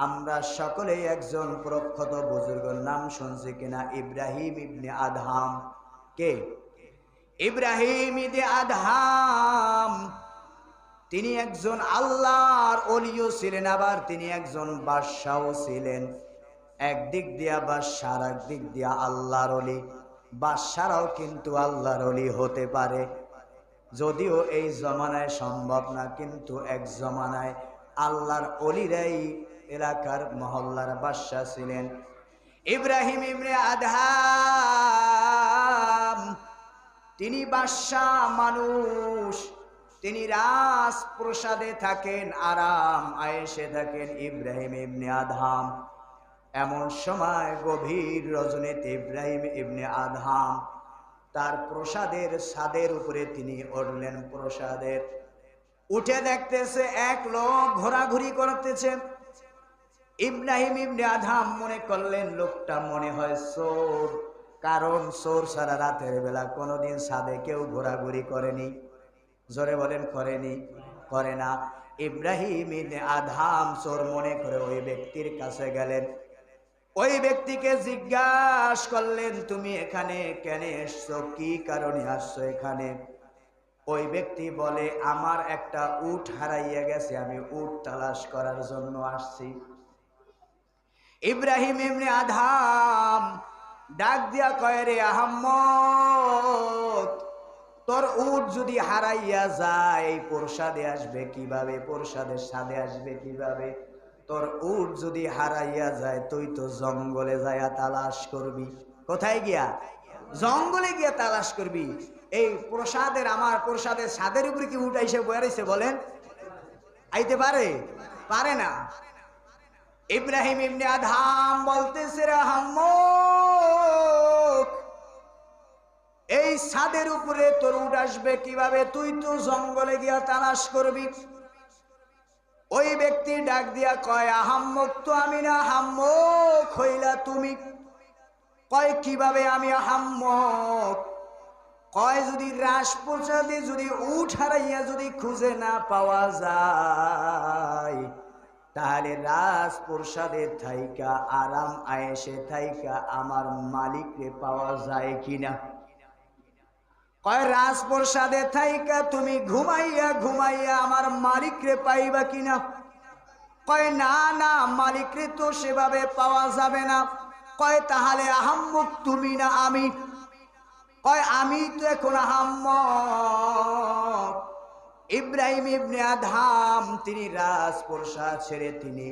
আমরা সকলেই একজন প্রখ্যাত বুজুর্গের নাম শুনছি কিনা? ইব্রাহিম ইবনে আদহাম। কে? ইব্রাহিম ইবনে আদহাম। তিনি একজন আল্লাহর ওলিও ছিলেন, আবার তিনি একজন বাদশাও ছিলেন। একদিক দিয়া বাদশাহ, একদিক দিয়া আল্লাহর ওলি। বাদশারাও কিন্তু আল্লাহর ওলি হতে পারে, যদিও এই জমানায় সম্ভব না, কিন্তু এক জমানায় আল্লাহর ওলিরাই এলাকার মহল্লার বাদশাহ ছিলেন। ইব্রাহিম ইবনে আদহাম তিনি বাদশাহ মানুষ, তিনি রাজপ্রাসাদে থাকেন, আরাম আয়েশে থাকেন ইব্রাহিম ইবনে আদহাম। এমন সময় গভীর রজনীতে ইব্রাহিম ইবনে আদহাম তার প্রাসাদের ছাদের উপরে তিনি উঠলেন। প্রাসাদের উঠে দেখতেছে এক লোক ঘোরাঘুরি করতেছে। ইব্রাহিম ইবনে আদহাম মনে করলেন লোকটা মনে হয় চোর, কারণ চোর সারা রাতের বেলা কোনোদিন ছাদে কেউ ঘোরাঘুরি করেনি। জোরে বলেন করেনি? করে না। ইব্রাহিম ইবনে আদহাম চোর মনে করে ওই ব্যক্তির কাছে গেলেন। ওই ব্যক্তিকে জিজ্ঞাসা করলেন, তুমি এখানে কেন এসছো? কি কারণে আসছো এখানে? ওই ব্যক্তি বলে, আমার একটা উট হারাইয়া গেছে, আমি উট তালাশ করার জন্য আসছি। ইব্রাহিম ইবনে আদহাম ডাক দিয়া কয়, রে আহাম্মদ, তোর উট যদি হারাইয়া যায় এই প্রাসাদে আসবে কিভাবে? প্রাসাদের ছাদে আসবে কিভাবে? তোর উট যদি হারাইয়া যায় তুই তো জঙ্গলে যাইয়া তালাশ করবি। কোথায় গিয়া? জঙ্গলে গিয়া তালাশ করবি। এই প্রাসাদের, আমার প্রাসাদের ছাদের উপরে কি উট আইসে বয়ে রইছে বলেন? আইতে পারে? পারে না। ইব্রাহিম ইবনে আদহাম বলতেছে, রে আহাম্মদ, এই ছাদের উপরে তোর উট আসবে কিভাবে? তুই তো জঙ্গলে গিয়া তালাশ করবি। ওই ব্যক্তি ডাক দিয়া কয়, আহাম্মক তো আমি না, আহাম্মক হইলা তুমি। কয় কিভাবে আমি আহাম্মক? কয় যদি রাজপ্রাসাদে যদি উট হারাইয়া যদি খুঁজে না পাওয়া যায়, তাহলে রাজপ্রাসাদে থাইকা আরাম আয়েশে থাইকা আমার মালিককে পাওয়া যায় কিনা? কয় রাজপ্রাসাদে থাইকা তুমি ঘুমাইয়া ঘুমাইয়া আমার মালিকরে পাইবা কিনা? কয় না না, মালিকরে তো সেভাবে পাওয়া যাবে না। কয় তাহলে আহাম্মক তুমি না আমি? কয় আমি তো এখন আহাম্মক। ইব্রাহিম ইবনে আদহাম তিনি রাজপ্রাসাদ ছেড়ে তিনি